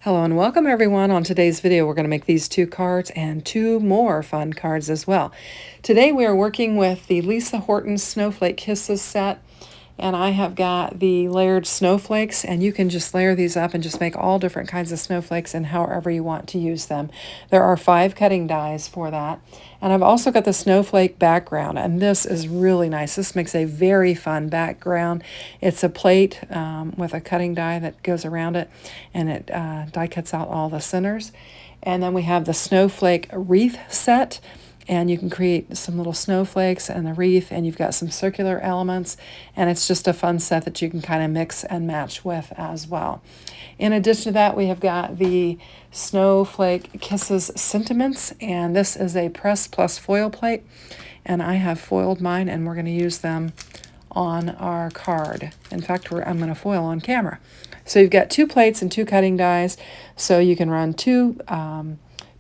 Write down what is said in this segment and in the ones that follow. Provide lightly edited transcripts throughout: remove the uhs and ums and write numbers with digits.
Hello and welcome everyone. On today's video we're going to make these 2 cards and 2 more fun cards as well. Today we are working with the Lisa Horton Snowflake Kisses set, and I have got the layered snowflakes, and you can just layer these up and just make all different kinds of snowflakes and however you want to use them. There are 5 cutting dies for that, and I've also got the snowflake background, and this is really nice. This makes a very fun background. It's a plate with a cutting die that goes around it, and it die cuts out all the centers. And then we have the snowflake wreath set, and you can create some little snowflakes and a wreath, and you've got some circular elements, and it's just a fun set that you can kind of mix and match with as well. In addition to that, we have got the Snowflake Kisses sentiments, and this is a press plus foil plate, and I have foiled mine, and we're going to use them on our card. In fact, I'm going to foil on camera. So you've got 2 plates and 2 cutting dies, so you can run 2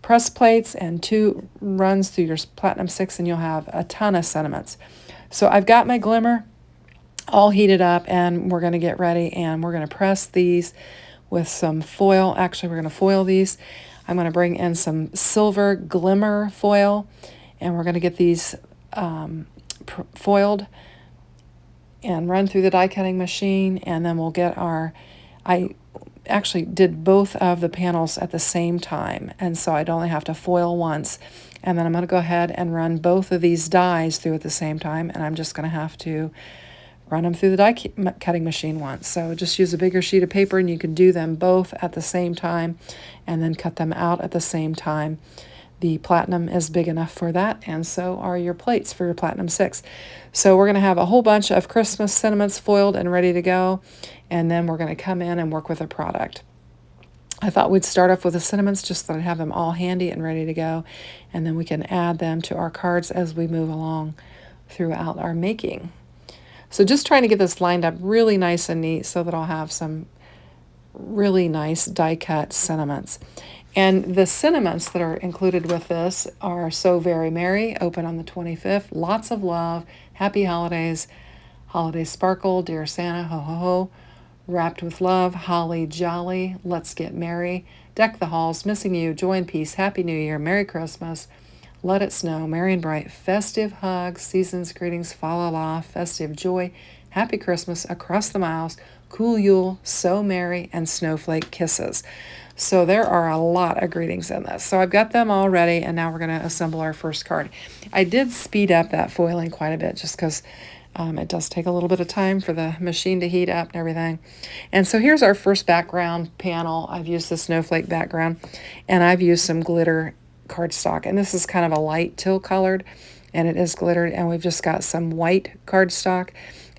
press plates and 2 runs through your Platinum 6, and you'll have a ton of sentiments. So I've got my Glimmer all heated up, and we're going to get ready, and we're going to press these with some foil. Actually, we're going to foil these. I'm going to bring in some silver Glimmer foil, and we're going to get these foiled and run through the die cutting machine, and then we'll get our, I actually did both of the panels at the same time, and so I'd only have to foil once, and then I'm going to go ahead and run both of these dies through at the same time, and I'm just going to have to run them through the die cutting machine once. So just use a bigger sheet of paper, and you can do them both at the same time and then cut them out at the same time. The Platinum is big enough for that, and so are your plates for your Platinum 6. So we're going to have a whole bunch of Christmas sentiments foiled and ready to go, and then we're going to come in and work with a product. I thought we'd start off with the sentiments just so that I'd have them all handy and ready to go, and then we can add them to our cards as we move along throughout our making. So just trying to get this lined up really nice and neat so that I'll have some really nice die cut sentiments. And the sentiments that are included with this are So Very Merry, open on the 25th, lots of love, happy holidays, holiday sparkle, dear Santa, ho ho ho, wrapped with love, holly jolly, let's get merry, deck the halls, missing you, joy and peace, happy new year, merry Christmas, let it snow, merry and bright, festive hugs, season's greetings, fa la la, festive joy, happy Christmas, across the miles, cool Yule, so merry, and snowflake kisses. So there are a lot of greetings in this. So I've got them all ready, and now we're going to assemble our first card. I did speed up that foiling quite a bit just because it does take a little bit of time for the machine to heat up and everything. And so here's our first background panel. I've used the snowflake background, and I've used some glitter cardstock. And this is kind of a light teal colored, and it is glittered. And we've just got some white cardstock.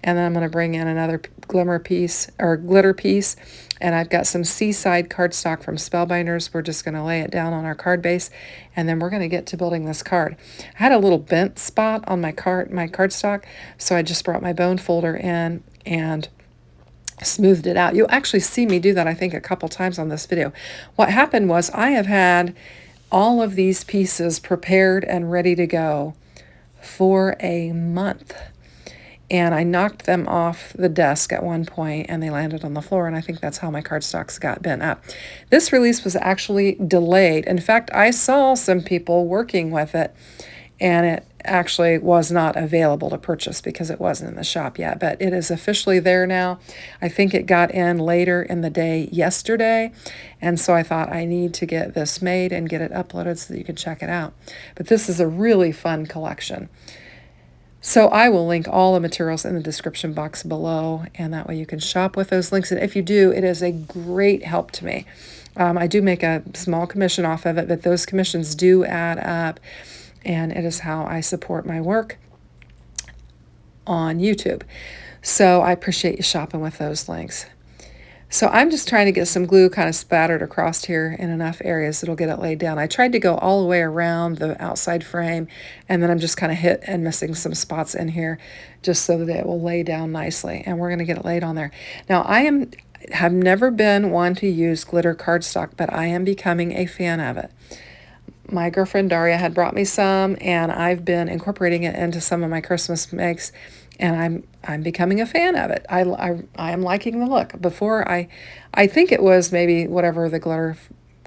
And then I'm going to bring in another glimmer piece or glitter piece, and I've got some seaside cardstock from Spellbinders. We're just going to lay it down on our card base, and then we're going to get to building this card. I had a little bent spot on my cardstock, so I just brought my bone folder in and smoothed it out. You'll actually see me do that, I think, a couple times on this video. What happened was I have had all of these pieces prepared and ready to go for a month. And I knocked them off the desk at one point, and they landed on the floor, and I think that's how my cardstocks got bent up. This release was actually delayed. In fact, I saw some people working with it, and it actually was not available to purchase because it wasn't in the shop yet, but it is officially there now. I think it got in later in the day yesterday, and so I thought I need to get this made and get it uploaded so that you can check it out. But this is a really fun collection. So I will link all the materials in the description box below, and that way you can shop with those links. And if you do, it is a great help to me. I do make a small commission off of it, but those commissions do add up, and it is how I support my work on YouTube. So I appreciate you shopping with those links. So I'm just trying to get some glue kind of spattered across here in enough areas that'll get it laid down. I tried to go all the way around the outside frame, and then I'm just kind of hit and missing some spots in here just so that it will lay down nicely, and we're going to get it laid on there. Now have never been one to use glitter cardstock, but I am becoming a fan of it. My girlfriend Daria had brought me some, and I've been incorporating it into some of my Christmas makes, and I'm becoming a fan of it. I am liking the look. Before I think it was maybe whatever the glitter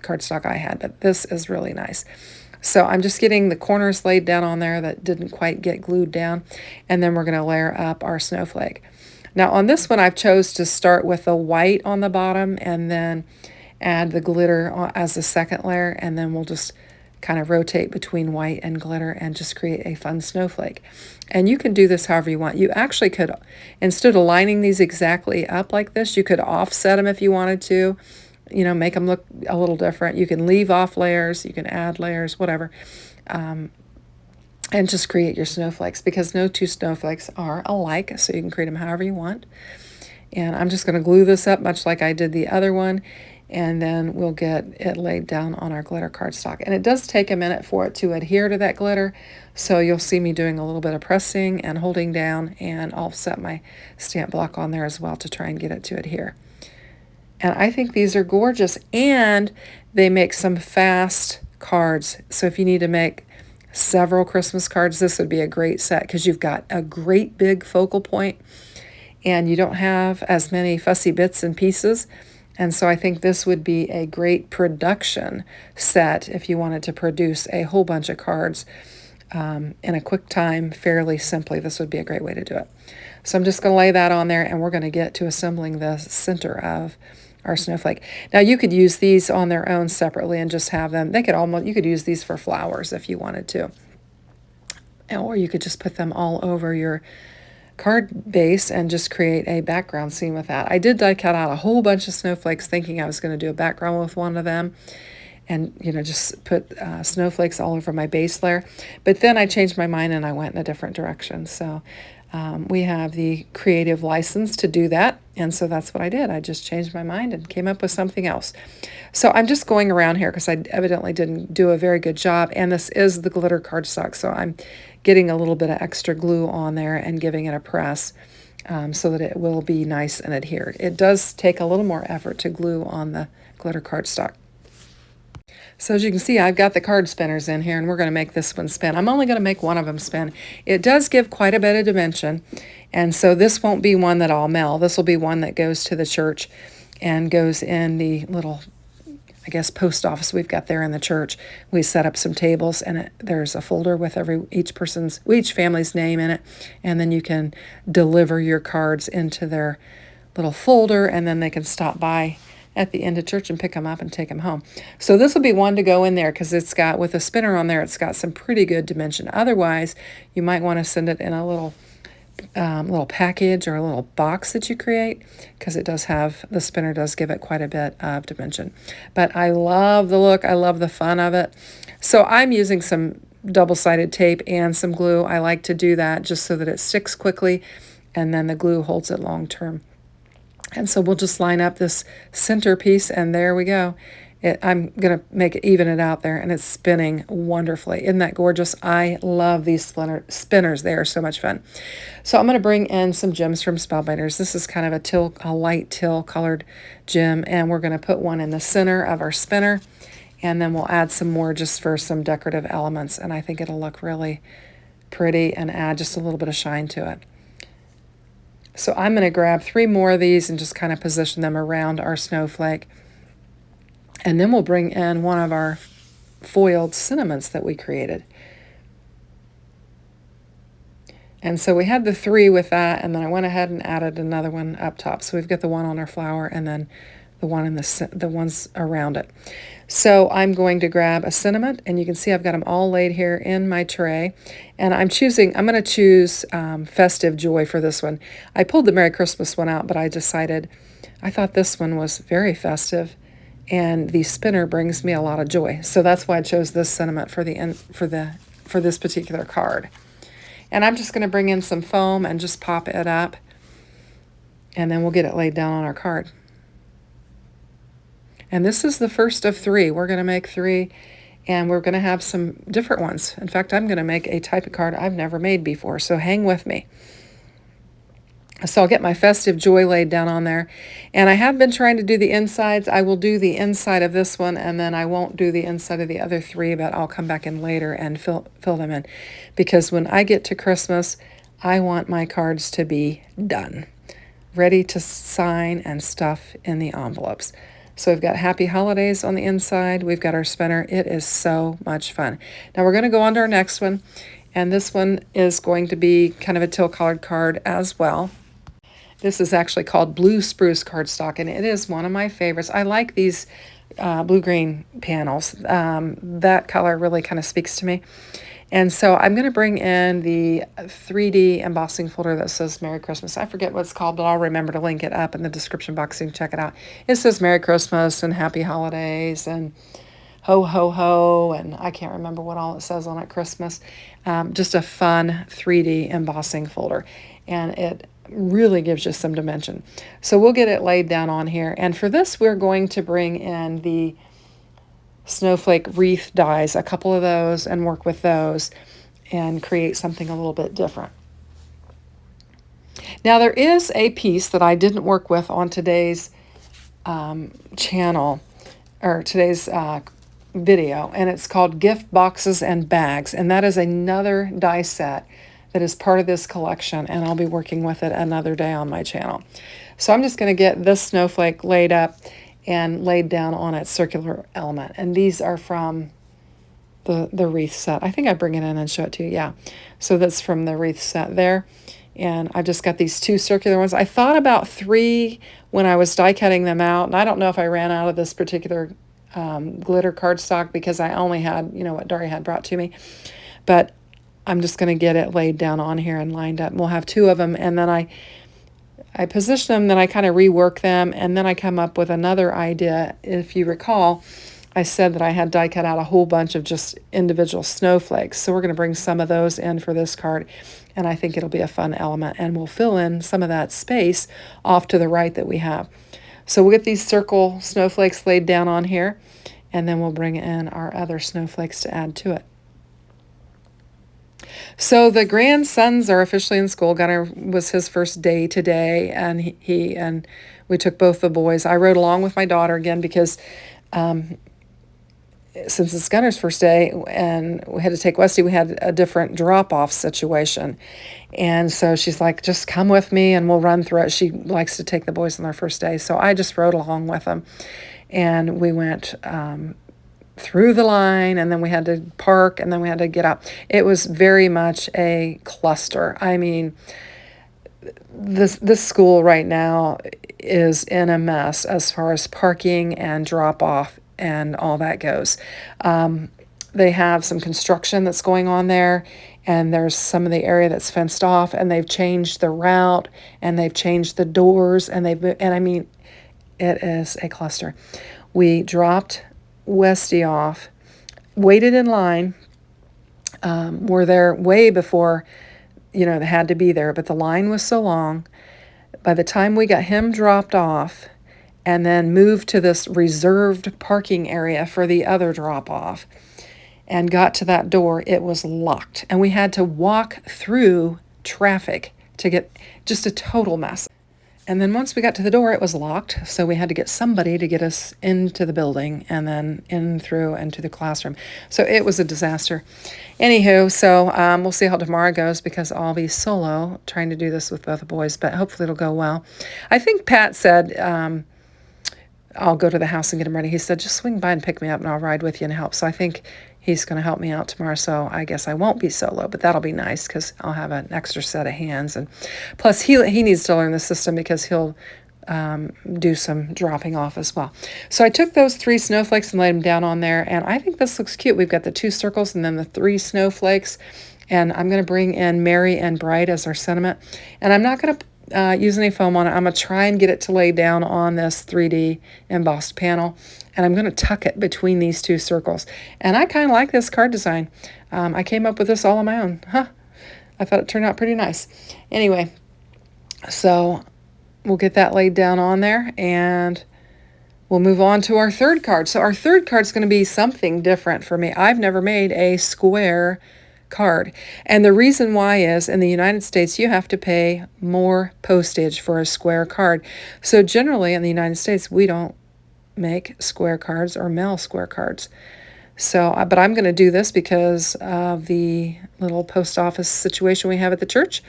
cardstock I had, but this is really nice. So I'm just getting the corners laid down on there that didn't quite get glued down, and then we're going to layer up our snowflake. Now on this one I've chose to start with the white on the bottom and then add the glitter as the second layer, and then we'll just kind of rotate between white and glitter and just create a fun snowflake. And you can do this however you want. You actually could, instead of lining these exactly up like this, you could offset them if you wanted to, make them look a little different. You can leave off layers, you can add layers, whatever, and just create your snowflakes, because no two snowflakes are alike, so you can create them however you want. And I'm just going to glue this up much like I did the other one, and then we'll get it laid down on our glitter cardstock. And it does take a minute for it to adhere to that glitter, so you'll see me doing a little bit of pressing and holding down, and I'll set my stamp block on there as well to try and get it to adhere. And I think these are gorgeous, and they make some fast cards. So if you need to make several Christmas cards, this would be a great set, because you've got a great big focal point and you don't have as many fussy bits and pieces. And so I think this would be a great production set if you wanted to produce a whole bunch of cards in a quick time, fairly simply. This would be a great way to do it. So I'm just going to lay that on there, and we're going to get to assembling the center of our snowflake. Now you could use these on their own separately and just have them, you could use these for flowers if you wanted to. Or you could just put them all over your card base and just create a background scene with that. I did die cut out a whole bunch of snowflakes thinking I was going to do a background with one of them, and just put snowflakes all over my base layer. But then I changed my mind and I went in a different direction. So we have the creative license to do that, and so that's what I did. I just changed my mind and came up with something else. So I'm just going around here because I evidently didn't do a very good job, and this is the glitter cardstock, so I'm getting a little bit of extra glue on there and giving it a press so that it will be nice and adhered. It does take a little more effort to glue on the glitter cardstock. So as you can see, I've got the card spinners in here, and we're going to make this one spin. I'm only going to make one of them spin. It does give quite a bit of dimension, and so this won't be one that I'll mail. This will be one that goes to the church and goes in the little, I guess, post office we've got there in the church. We set up some tables, and there's a folder with each family's name in it, and then you can deliver your cards into their little folder, and then they can stop by at the end of church and pick them up and take them home. So this will be one to go in there, because it's got, with a spinner on there, it's got some pretty good dimension. Otherwise, you might want to send it in a little package or a little box that you create, because the spinner does give it quite a bit of dimension. But I love the look. I love the fun of it. So I'm using some double-sided tape and some glue. I like to do that just so that it sticks quickly, and then the glue holds it long term. And so we'll just line up this center piece, and there we go. I'm going to even it out there, and it's spinning wonderfully. Isn't that gorgeous? I love these spinners. They are so much fun. So I'm going to bring in some gems from Spellbinders. This is kind of a light teal colored gem, and we're going to put one in the center of our spinner, and then we'll add some more just for some decorative elements, and I think it'll look really pretty and add just a little bit of shine to it. So I'm going to grab 3 more of these and just kind of position them around our snowflake. And then we'll bring in one of our foiled cinnamons that we created. And so we had the 3 with that, and then I went ahead and added another one up top. So we've got the one on our flower and then the one in the ones around it. So I'm going to grab a cinnamon, and you can see I've got them all laid here in my tray. And I'm going to choose Festive Joy for this one. I pulled the Merry Christmas one out, but I thought this one was very festive, and the spinner brings me a lot of joy. So that's why I chose this cinnamon for this particular card. And I'm just going to bring in some foam and just pop it up, and then we'll get it laid down on our card. And this is the first of 3. We're going to make 3, and we're going to have some different ones. In fact, I'm going to make a type of card I've never made before, so hang with me. So I'll get my Festive Joy laid down on there. And I have been trying to do the insides. I will do the inside of this one, and then I won't do the inside of the other 3, but I'll come back in later and fill them in. Because when I get to Christmas, I want my cards to be done, ready to sign and stuff in the envelopes. So we've got Happy Holidays on the inside. We've got our spinner. It is so much fun. Now we're going to go on to our next one, and this one is going to be kind of a teal colored card as well. This is actually called Blue Spruce cardstock, and it is one of my favorites. I like these blue-green panels. That color really kind of speaks to me. And so I'm going to bring in the 3D embossing folder that says Merry Christmas. I forget what it's called, but I'll remember to link it up in the description box so you can check it out. It says Merry Christmas and Happy Holidays and ho, ho, ho, and I can't remember what all it says on it, Christmas. Just a fun 3D embossing folder, and it really gives you some dimension. So we'll get it laid down on here, and for this we're going to bring in the Snowflake wreath dies, a couple of those, and work with those and create something a little bit different. Now there is a piece that I didn't work with on today's channel, or today's video, and it's called Gift Boxes and Bags, and that is another die set that is part of this collection, and I'll be working with it another day on my channel. So I'm just going to get this snowflake laid up and laid down on its circular element, and these are from the wreath set. I think I bring it in and show it to you. Yeah, so that's from the wreath set there, and I've just got these two circular ones. I thought about 3 when I was die cutting them out, and I don't know if I ran out of this particular glitter cardstock because I only had, you know, what Dari had brought to me, but I'm just going to get it laid down on here and lined up. And we'll have 2 of them, and then I position them, then I kind of rework them, and then I come up with another idea. If you recall, I said that I had die cut out a whole bunch of just individual snowflakes. So we're going to bring some of those in for this card, and I think it'll be a fun element, and we'll fill in some of that space off to the right that we have. So we'll get these circle snowflakes laid down on here, and then we'll bring in our other snowflakes to add to it. So the grandsons are officially in school. Gunnar was his first day today, and he and we took both the boys. I rode along with my daughter again because since it's Gunnar's first day and we had to take Westy, we had a different drop-off situation. And so she's like, just come with me and we'll run through it. She likes to take the boys on their first day. So I just rode along with them, and we went through the line, and then we had to park, and then we had to get up. It was very much a cluster. I mean, this school right now is in a mess as far as parking and drop off and all that goes. They have some construction that's going on there, and there's some of the area that's fenced off, and they've changed the route, and they've changed the doors, and I mean, it is a cluster. We dropped Westy off, waited in line, were there way before, you know, they had to be there, but the line was so long. By the time we got him dropped off and then moved to this reserved parking area for the other drop-off and got to that door, it was locked, and we had to walk through traffic to get just a total mess. And then once we got to the door, it was locked, so we had to get somebody to get us into the building and then in through and to the classroom. So it was a disaster. Anywho, so we'll see how tomorrow goes because I'll be solo trying to do this with both the boys, but hopefully it'll go well. I think Pat said I'll go to the house and get him ready. He said, just swing by and pick me up and I'll ride with you and help. So I think he's going to help me out tomorrow, so I guess I won't be solo, but that'll be nice because I'll have an extra set of hands. And plus, he needs to learn the system because he'll do some dropping off as well. So I took those 3 snowflakes and laid them down on there, and I think this looks cute. We've got the 2 circles and then the 3 snowflakes, and I'm going to bring in Merry and Bright as our sentiment. And I'm not going to use any foam on it. I'm going to try and get it to lay down on this 3D embossed panel, and I'm going to tuck it between these 2 circles. And I kind of like this card design. I came up with this all on my own. I thought it turned out pretty nice. Anyway, so we'll get that laid down on there, and we'll move on to our third card. So our third card is going to be something different for me. I've never made a square card. And the reason why is in the United States, you have to pay more postage for a square card. So generally in the United States, we don't make square cards or mail square cards. So, but I'm going to do this because of the little post office situation we have at the church.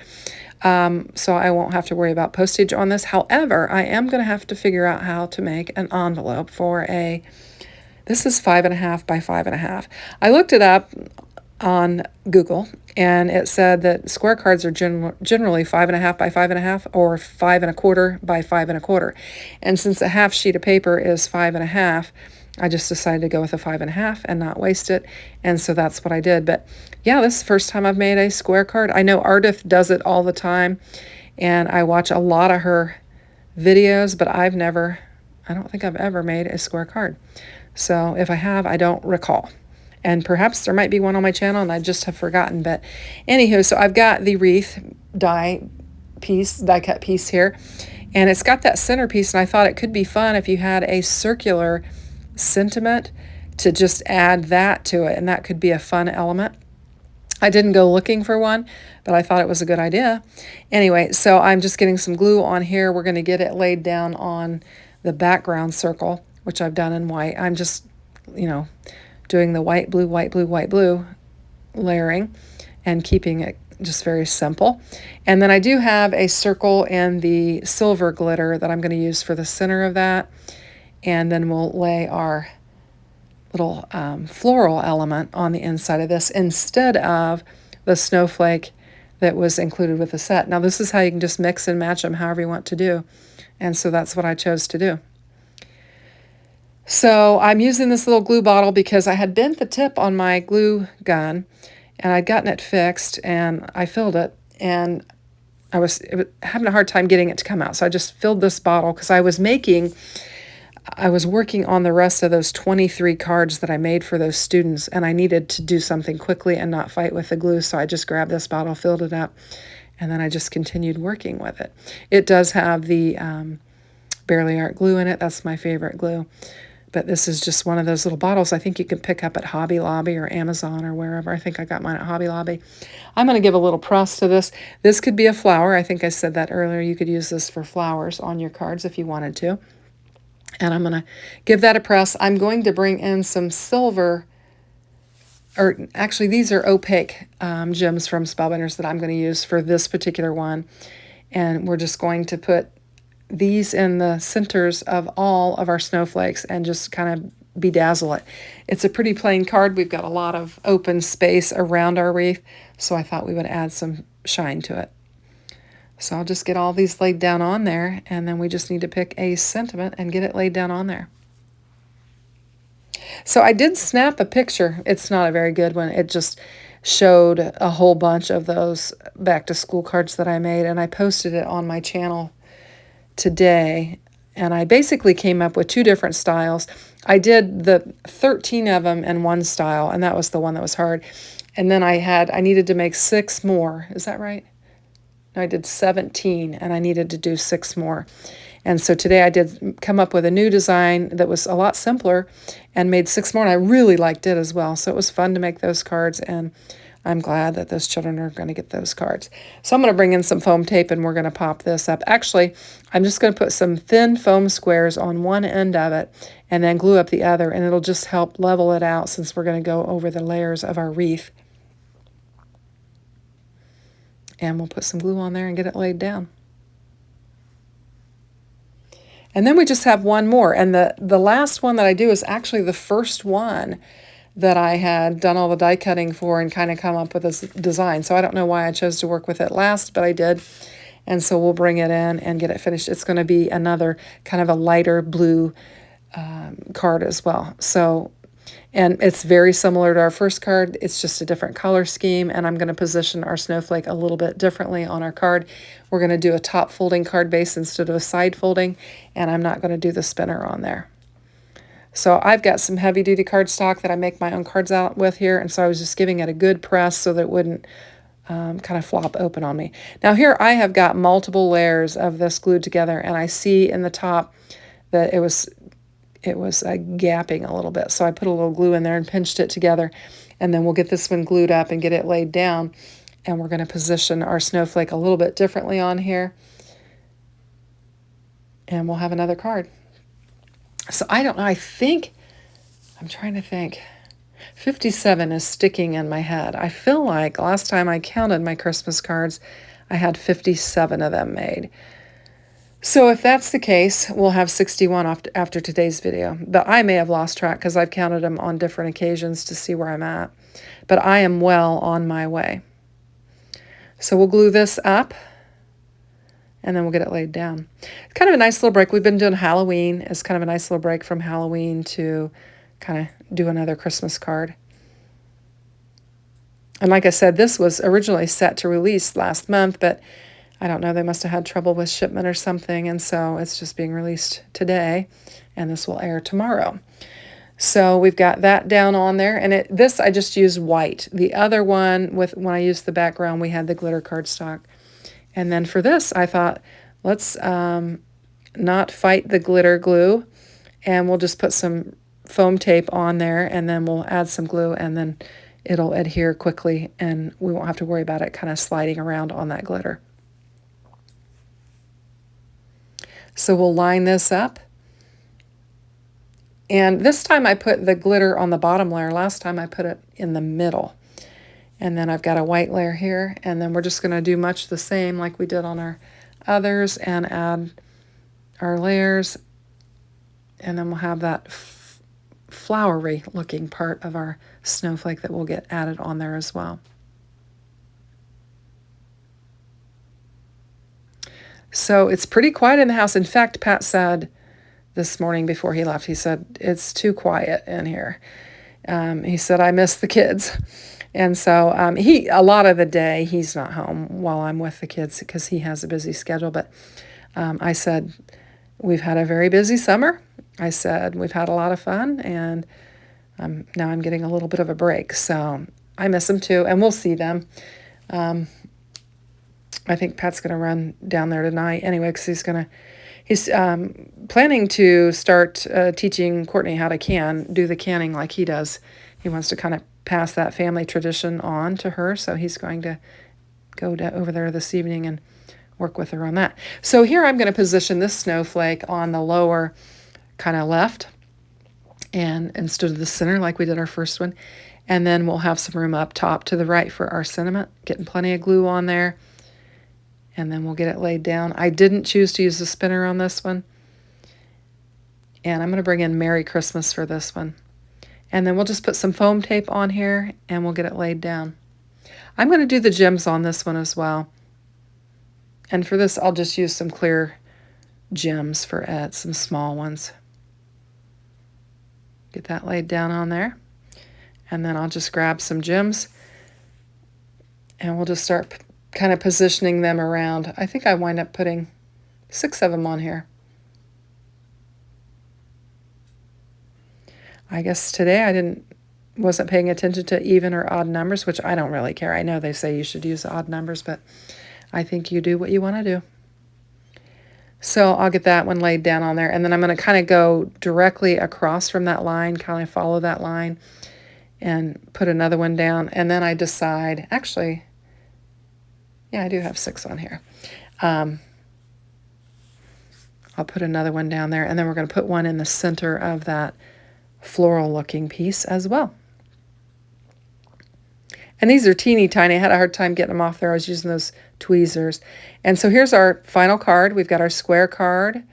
So I won't have to worry about postage on this. However, I am going to have to figure out how to make an envelope for this is 5.5 by 5.5. I looked it up on Google, and it said that square cards are generally 5.5 by 5.5 or 5.25 by 5.25. And since a half sheet of paper is 5.5, I just decided to go with a 5.5 and not waste it. And so that's what I did. But yeah, this is the first time I've made a square card. I know Ardith does it all the time, and I watch a lot of her videos, but I don't think I've ever made a square card. So if I have, I don't recall. And perhaps there might be one on my channel and I just have forgotten. But anywho, so I've got the wreath die cut piece here. And it's got that centerpiece, and I thought it could be fun if you had a circular sentiment to just add that to it, and that could be a fun element. I didn't go looking for one, but I thought it was a good idea. Anyway, so I'm just getting some glue on here. We're going to get it laid down on the background circle, which I've done in white. I'm just, doing the white, blue, white, blue, white, blue layering and keeping it just very simple. And then I do have a circle and the silver glitter that I'm going to use for the center of that. And then we'll lay our little floral element on the inside of this instead of the snowflake that was included with the set. Now this is how you can just mix and match them however you want to do. And so that's what I chose to do. So I'm using this little glue bottle because I had bent the tip on my glue gun and I'd gotten it fixed and I filled it, and I was having a hard time getting it to come out. So I just filled this bottle because I was working on the rest of those 23 cards that I made for those students, and I needed to do something quickly and not fight with the glue. So I just grabbed this bottle, filled it up, and then I just continued working with it. It does have the Barely Art glue in it. That's my favorite glue. But this is just one of those little bottles I think you can pick up at Hobby Lobby or Amazon or wherever. I think I got mine at Hobby Lobby. I'm going to give a little press to this. This could be a flower. I think I said that earlier. You could use this for flowers on your cards if you wanted to. And I'm going to give that a press. I'm going to bring in some silver, or actually these are opaque gems from Spellbinders that I'm going to use for this particular one. And we're just going to put these in the centers of all of our snowflakes and just kind of bedazzle it. It's a pretty plain card. We've got a lot of open space around our wreath, so I thought we would add some shine to it. So I'll just get all these laid down on there, and then we just need to pick a sentiment and get it laid down on there. So I did snap a picture. It's not a very good one. It just showed a whole bunch of those back to school cards that I made, and I posted it on my channel today, and I basically came up with two different styles. I did the 13 of them in one style, and that was the one that was hard. And then I needed to make 6 more. Is that right? No, I did 17, and I needed to do 6 more. And so today I did come up with a new design that was a lot simpler and made 6 more, and I really liked it as well. So it was fun to make those cards, and I'm glad that those children are going to get those cards. So I'm going to bring in some foam tape and we're going to pop this up. Actually, I'm just going to put some thin foam squares on one end of it and then glue up the other, and it'll just help level it out since we're going to go over the layers of our wreath. And we'll put some glue on there and get it laid down. And then we just have one more. And the last one that I do is actually the first one that I had done all the die cutting for and kind of come up with this design. So I don't know why I chose to work with it last, but I did. And so we'll bring it in and get it finished. It's going to be another kind of a lighter blue card as well. So, and it's very similar to our first card. It's just a different color scheme, and I'm going to position our snowflake a little bit differently on our card. We're going to do a top folding card base instead of a side folding, and I'm not going to do the spinner on there. So I've got some heavy-duty cardstock that I make my own cards out with here, and so I was just giving it a good press so that it wouldn't kind of flop open on me. Now here I have got multiple layers of this glued together, and I see in the top that it was gapping a little bit. So I put a little glue in there and pinched it together, and then we'll get this one glued up and get it laid down, and we're going to position our snowflake a little bit differently on here, and we'll have another card. So I don't know, I'm trying to think. 57 is sticking in my head. I feel like last time I counted my Christmas cards, I had 57 of them made. So if that's the case, we'll have 61 after today's video. But I may have lost track because I've counted them on different occasions to see where I'm at. But I am well on my way. So we'll glue this up, and then we'll get it laid down. It's kind of a nice little break. We've been doing Halloween. It's kind of a nice little break from Halloween to kind of do another Christmas card. And like I said, this was originally set to release last month, but I don't know, they must have had trouble with shipment or something, and so it's just being released today, and this will air tomorrow. So we've got that down on there, and this I just used white. The other one, when I used the background, we had the glitter cardstock. And then for this, I thought, let's not fight the glitter glue, and we'll just put some foam tape on there, and then we'll add some glue, and then it'll adhere quickly, and we won't have to worry about it kind of sliding around on that glitter. So we'll line this up. And this time I put the glitter on the bottom layer. Last time I put it in the middle. And then I've got a white layer here. And then we're just going to do much the same like we did on our others and add our layers. And then we'll have that flowery looking part of our snowflake that will get added on there as well. So it's pretty quiet in the house. In fact, Pat said this morning before he left, he said, it's too quiet in here. He said, I miss the kids. And so a lot of the day, he's not home while I'm with the kids because he has a busy schedule. But I said, we've had a very busy summer. I said, we've had a lot of fun, and now I'm getting a little bit of a break. So I miss them too, and we'll see them. I think Pat's going to run down there tonight anyway because he's planning to start teaching Courtney how to do the canning like he does. He wants to kind of pass that family tradition on to her, so he's going to go over there this evening and work with her on that. So here I'm going to position this snowflake on the lower kind of left and instead of the center like we did our first one. And then we'll have some room up top to the right for our sentiment, getting plenty of glue on there. And then we'll get it laid down. I didn't choose to use the spinner on this one. And I'm going to bring in Merry Christmas for this one. And then we'll just put some foam tape on here and we'll get it laid down. I'm going to do the gems on this one as well. And for this, I'll just use some clear gems for it, some small ones. Get that laid down on there. And then I'll just grab some gems and we'll just start kind of positioning them around. I think I wind up putting 6 of them on here. I guess today I wasn't paying attention to even or odd numbers, which I don't really care. I know they say you should use odd numbers, but I think you do what you want to do. So I'll get that one laid down on there, and then I'm going to kind of go directly across from that line, kind of follow that line, and put another one down. And then I decide, actually, yeah, I do have 6 on here. I'll put another one down there, and then we're going to put one in the center of that floral-looking piece as well. And these are teeny tiny. I had a hard time getting them off there. I was using those tweezers. And so here's our final card. We've got our square card.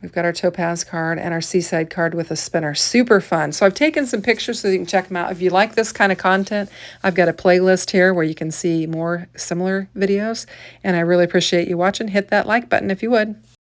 We've got our topaz card and our seaside card with a spinner. Super fun. So I've taken some pictures so you can check them out. If you like this kind of content, I've got a playlist here where you can see more similar videos. And I really appreciate you watching. Hit that like button if you would.